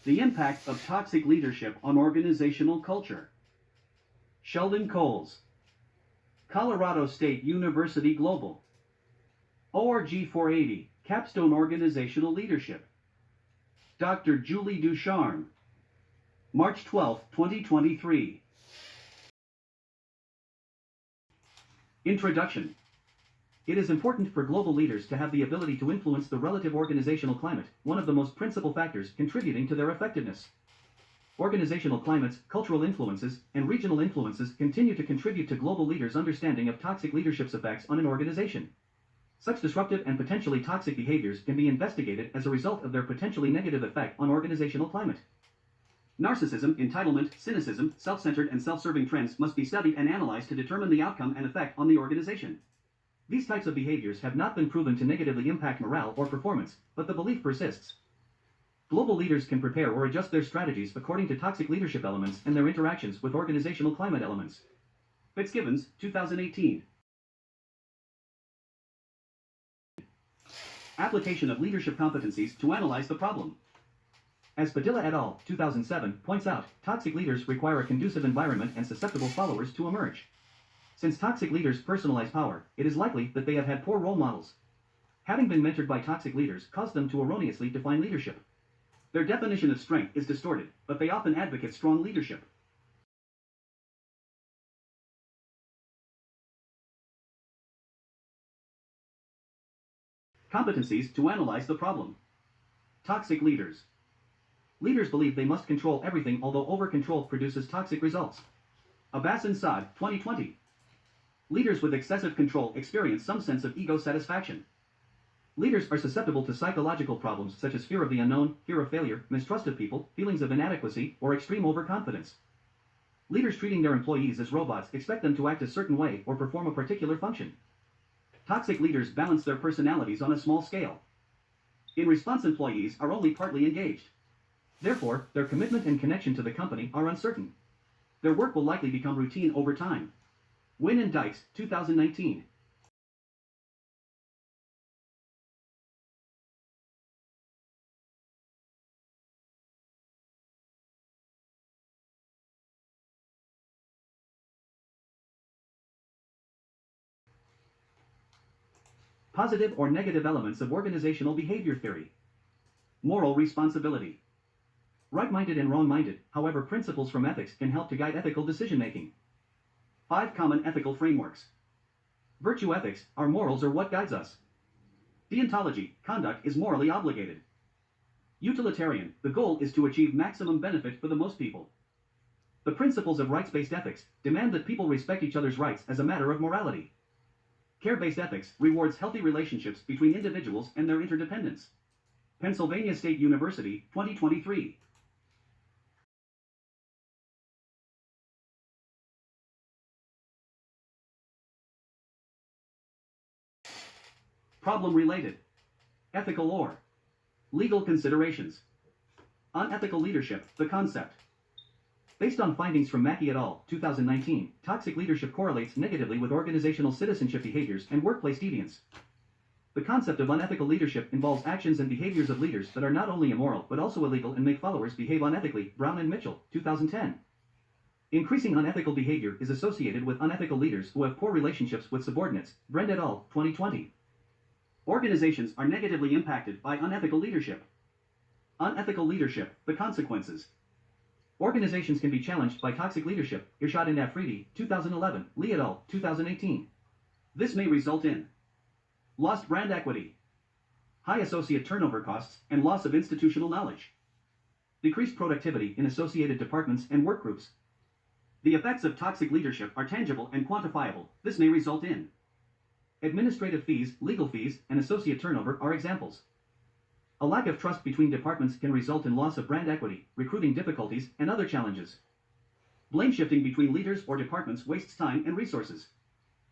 The impact of toxic leadership on organizational culture. Sheldon Coles, Colorado State University Global. ORG480, Capstone Organizational Leadership. Dr. Julie Ducharme, March 12, 2023. Introduction. It is important for global leaders to have the ability to influence the relative organizational climate, one of the most principal factors contributing to their effectiveness. Organizational climates, cultural influences, and regional influences continue to contribute to global leaders' understanding of toxic leadership's effects on an organization. Such disruptive and potentially toxic behaviors can be investigated as a result of their potentially negative effect on organizational climate. Narcissism, entitlement, cynicism, self-centered and self-serving trends must be studied and analyzed to determine the outcome and effect on the organization. These types of behaviors have not been proven to negatively impact morale or performance, but the belief persists. Global leaders can prepare or adjust their strategies according to toxic leadership elements and their interactions with organizational climate elements. Fitzgibbons, 2018. Application of leadership competencies to analyze the problem. As Padilla et al., 2007, points out, toxic leaders require a conducive environment and susceptible followers to emerge. Since toxic leaders personalize power, it is likely that they have had poor role models. Having been mentored by toxic leaders caused them to erroneously define leadership. Their definition of strength is distorted, but they often advocate strong leadership. Competencies to analyze the problem. Toxic leaders. Leaders believe they must control everything, although over-control produces toxic results. Abbas and Saad, 2020. Leaders with excessive control experience some sense of ego satisfaction. Leaders are susceptible to psychological problems such as fear of the unknown, fear of failure, mistrust of people, feelings of inadequacy, or extreme overconfidence. Leaders treating their employees as robots expect them to act a certain way or perform a particular function. Toxic leaders balance their personalities on a small scale. In response, employees are only partly engaged. Therefore, their commitment and connection to the company are uncertain. Their work will likely become routine over time. Wynn and Dykes, 2019. Positive or negative elements of organizational behavior theory. Moral responsibility. Right-minded and wrong-minded, however, principles from ethics can help to guide ethical decision-making. 5 common ethical frameworks. Virtue ethics, our morals are what guides us. Deontology, conduct is morally obligated. Utilitarian, the goal is to achieve maximum benefit for the most people. The principles of rights-based ethics demand that people respect each other's rights as a matter of morality. Care-based ethics rewards healthy relationships between individuals and their interdependence. Pennsylvania State University, 2023. Problem-related. Ethical or legal considerations. Unethical leadership, the concept. Based on findings from Mackey et al., 2019, toxic leadership correlates negatively with organizational citizenship behaviors and workplace deviance. The concept of unethical leadership involves actions and behaviors of leaders that are not only immoral but also illegal and make followers behave unethically. Brown and Mitchell, 2010. Increasing unethical behavior is associated with unethical leaders who have poor relationships with subordinates. Brent et al., 2020. Organizations are negatively impacted by unethical leadership. Unethical leadership, the consequences. Organizations can be challenged by toxic leadership. Irshad and Afridi, 2011, Lee et al., 2018. This may result in lost brand equity, high associate turnover costs, and loss of institutional knowledge. Decreased productivity in associated departments and work groups. The effects of toxic leadership are tangible and quantifiable. This may result in administrative fees, legal fees, and associate turnover are examples. A lack of trust between departments can result in loss of brand equity, recruiting difficulties, and other challenges. Blame shifting between leaders or departments wastes time and resources.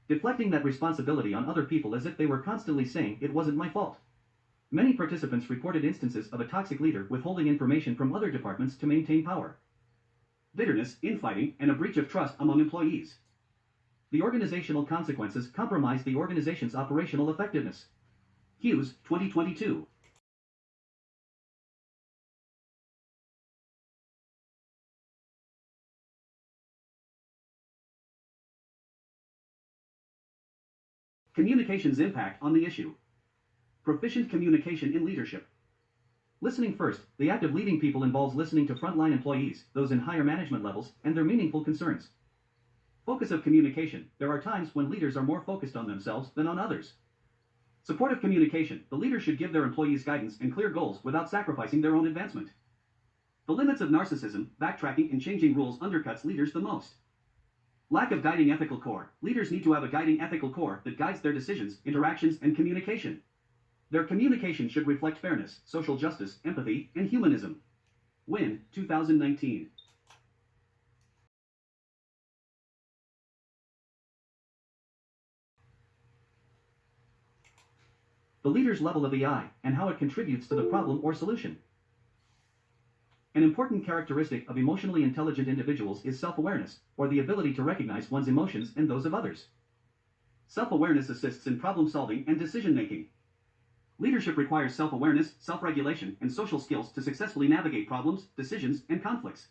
Deflecting that responsibility on other people as if they were constantly saying, "It wasn't my fault." Many participants reported instances of a toxic leader withholding information from other departments to maintain power. Bitterness, infighting, and a breach of trust among employees. The organizational consequences compromise the organization's operational effectiveness. Hughes, 2022. Communication's impact on the issue. Proficient communication in leadership. Listening first, the act of leading people involves listening to frontline employees, those in higher management levels, and their meaningful concerns. Focus of communication. There are times when leaders are more focused on themselves than on others. Supportive communication. The leader should give their employees guidance and clear goals without sacrificing their own advancement. The limits of narcissism, backtracking and changing rules undercuts leaders the most. Lack of guiding ethical core. Leaders need to have a guiding ethical core that guides their decisions, interactions, and communication. Their communication should reflect fairness, social justice, empathy, and humanism. Win, 2019. The leader's level of EI, and how it contributes to the problem or solution. An important characteristic of emotionally intelligent individuals is self-awareness, or the ability to recognize one's emotions and those of others. Self-awareness assists in problem-solving and decision-making. Leadership requires self-awareness, self-regulation, and social skills to successfully navigate problems, decisions, and conflicts.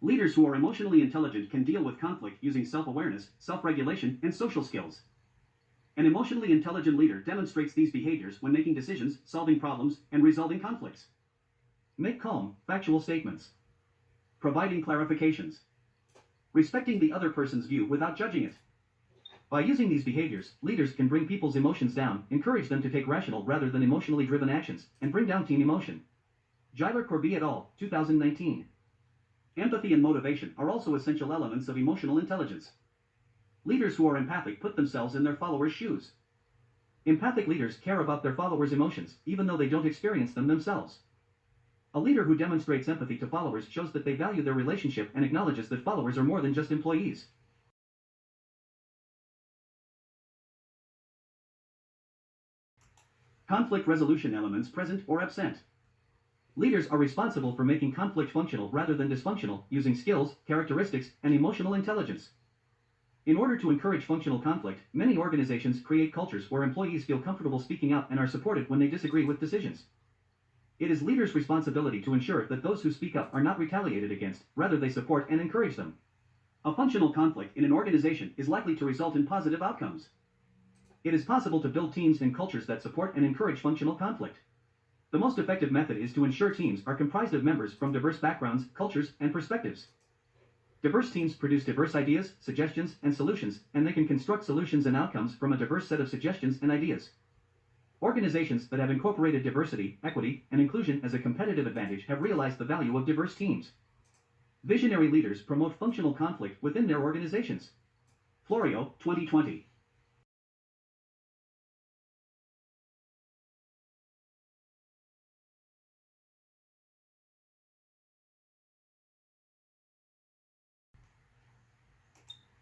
Leaders who are emotionally intelligent can deal with conflict using self-awareness, self-regulation, and social skills. An emotionally intelligent leader demonstrates these behaviors when making decisions, solving problems, and resolving conflicts. Make calm, factual statements. Providing clarifications. Respecting the other person's view without judging it. By using these behaviors, leaders can bring people's emotions down, encourage them to take rational rather than emotionally driven actions, and bring down team emotion. Culututre et al., 2019. Empathy and motivation are also essential elements of emotional intelligence. Leaders who are empathic put themselves in their followers' shoes. Empathic leaders care about their followers' emotions, even though they don't experience them themselves. A leader who demonstrates empathy to followers shows that they value their relationship and acknowledges that followers are more than just employees. Conflict resolution elements present or absent. Leaders are responsible for making conflict functional rather than dysfunctional, using skills, characteristics, and emotional intelligence. In order to encourage functional conflict, many organizations create cultures where employees feel comfortable speaking up and are supported when they disagree with decisions. It is leaders' responsibility to ensure that those who speak up are not retaliated against, rather they support and encourage them. A functional conflict in an organization is likely to result in positive outcomes. It is possible to build teams and cultures that support and encourage functional conflict. The most effective method is to ensure teams are comprised of members from diverse backgrounds, cultures, and perspectives. Diverse teams produce diverse ideas, suggestions, and solutions, and they can construct solutions and outcomes from a diverse set of suggestions and ideas. Organizations that have incorporated diversity, equity, and inclusion as a competitive advantage have realized the value of diverse teams. Visionary leaders promote functional conflict within their organizations. Florio, 2020.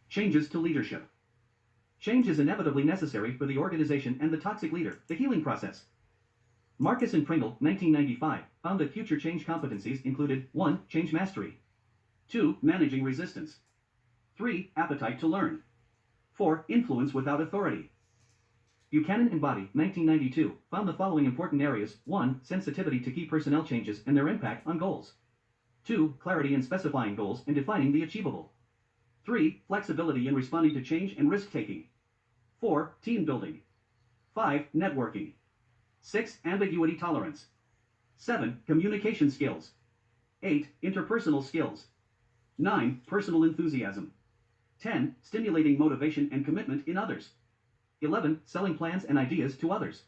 Changes to leadership. Change is inevitably necessary for the organization and the toxic leader, the healing process. Marcus and Pringle, 1995, found that future change competencies included 1. Change mastery. 2. Managing resistance. 3. Appetite to learn. 4. Influence without authority. Buchanan and Body, 1992, found the following important areas. 1. Sensitivity to key personnel changes and their impact on goals. 2. Clarity in specifying goals and defining the achievable. 3. Flexibility in responding to change and risk-taking. 4. Team building. 5. Networking. 6. Ambiguity tolerance. 7. Communication skills. 8. Interpersonal skills. 9. Personal enthusiasm. 10. Stimulating motivation and commitment in others. 11. Selling plans and ideas to others.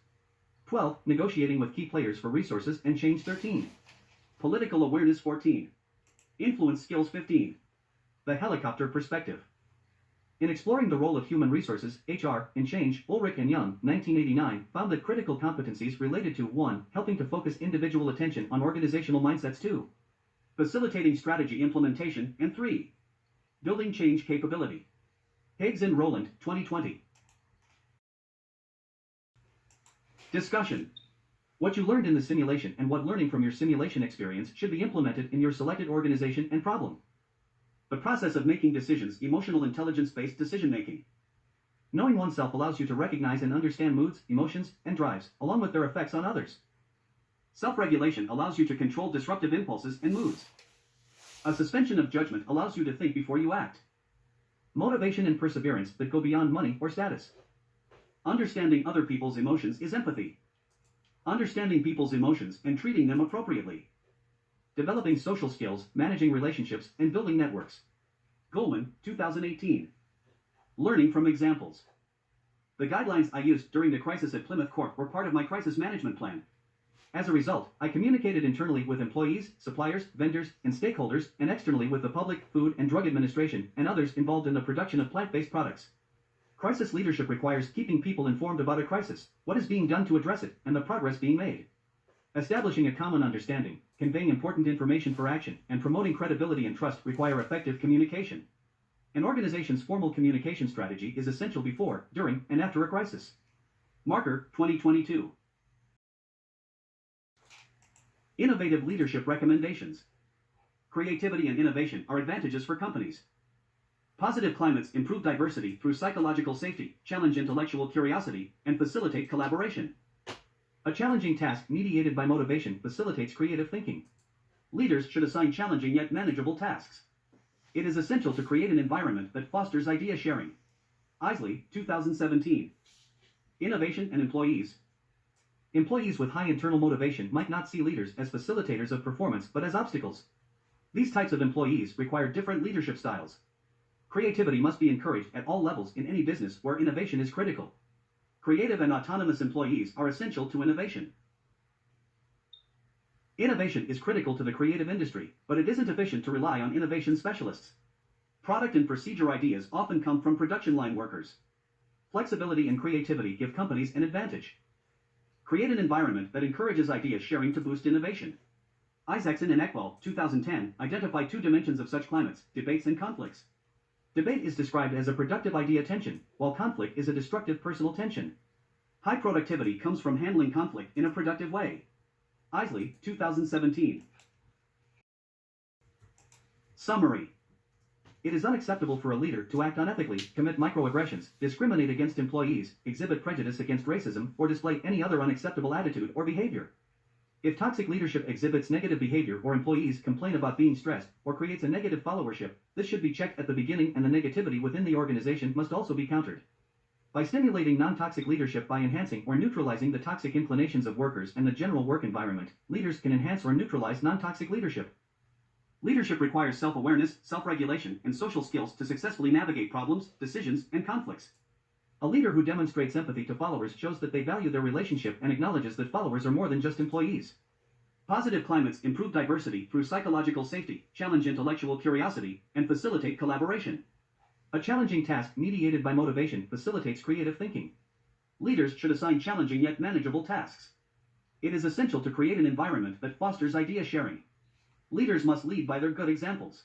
12. Negotiating with key players for resources and change. 13. Political awareness. 14. Influence skills. 15. The helicopter perspective. In exploring the role of human resources, HR, in change, Ulrich and Young, 1989, found that critical competencies related to 1. Helping to focus individual attention on organizational mindsets. 2. Facilitating strategy implementation, and 3. Building change capability. Higgs and Rowland, 2020. Discussion. What you learned in the simulation and what learning from your simulation experience should be implemented in your selected organization and problem. The process of making decisions, emotional intelligence-based decision-making. Knowing oneself allows you to recognize and understand moods, emotions, and drives, along with their effects on others. Self-regulation allows you to control disruptive impulses and moods. A suspension of judgment allows you to think before you act. Motivation and perseverance that go beyond money or status. Understanding other people's emotions is empathy. Understanding people's emotions and treating them appropriately. Developing social skills, managing relationships, and building networks. Goldman, 2018. Learning from examples. The guidelines I used during the crisis at Plymouth Corp were part of my crisis management plan. As a result, I communicated internally with employees, suppliers, vendors, and stakeholders, and externally with the Public Food and Drug Administration and others involved in the production of plant-based products. Crisis leadership requires keeping people informed about a crisis, what is being done to address it, and the progress being made. Establishing a common understanding, conveying important information for action, and promoting credibility and trust require effective communication. An organization's formal communication strategy is essential before, during, and after a crisis. Marker, 2022. Innovative leadership recommendations. Creativity and innovation are advantages for companies. Positive climates improve diversity through psychological safety, challenge intellectual curiosity, and facilitate collaboration. A challenging task mediated by motivation facilitates creative thinking. Leaders should assign challenging yet manageable tasks. It is essential to create an environment that fosters idea sharing. Isley, 2017. Innovation and employees. Employees with high internal motivation might not see leaders as facilitators of performance but as obstacles. These types of employees require different leadership styles. Creativity must be encouraged at all levels in any business where innovation is critical. Creative and autonomous employees are essential to innovation. Innovation is critical to the creative industry, but it isn't efficient to rely on innovation specialists. Product and procedure ideas often come from production line workers. Flexibility and creativity give companies an advantage. Create an environment that encourages idea sharing to boost innovation. Isaacson and Ekvall, 2010, identified two dimensions of such climates, debates and conflicts. Debate is described as a productive idea tension, while conflict is a destructive personal tension. High productivity comes from handling conflict in a productive way. Isley, 2017. Summary. It is unacceptable for a leader to act unethically, commit microaggressions, discriminate against employees, exhibit prejudice against racism, or display any other unacceptable attitude or behavior. If toxic leadership exhibits negative behavior or employees complain about being stressed or creates a negative followership, this should be checked at the beginning, and the negativity within the organization must also be countered. By stimulating non-toxic leadership by enhancing or neutralizing the toxic inclinations of workers and the general work environment, leaders can enhance or neutralize non-toxic leadership. Leadership requires self-awareness, self-regulation, and social skills to successfully navigate problems, decisions, and conflicts. A leader who demonstrates empathy to followers shows that they value their relationship and acknowledges that followers are more than just employees. Positive climates improve diversity through psychological safety, challenge intellectual curiosity, and facilitate collaboration. A challenging task mediated by motivation facilitates creative thinking. Leaders should assign challenging yet manageable tasks. It is essential to create an environment that fosters idea sharing. Leaders must lead by their good examples.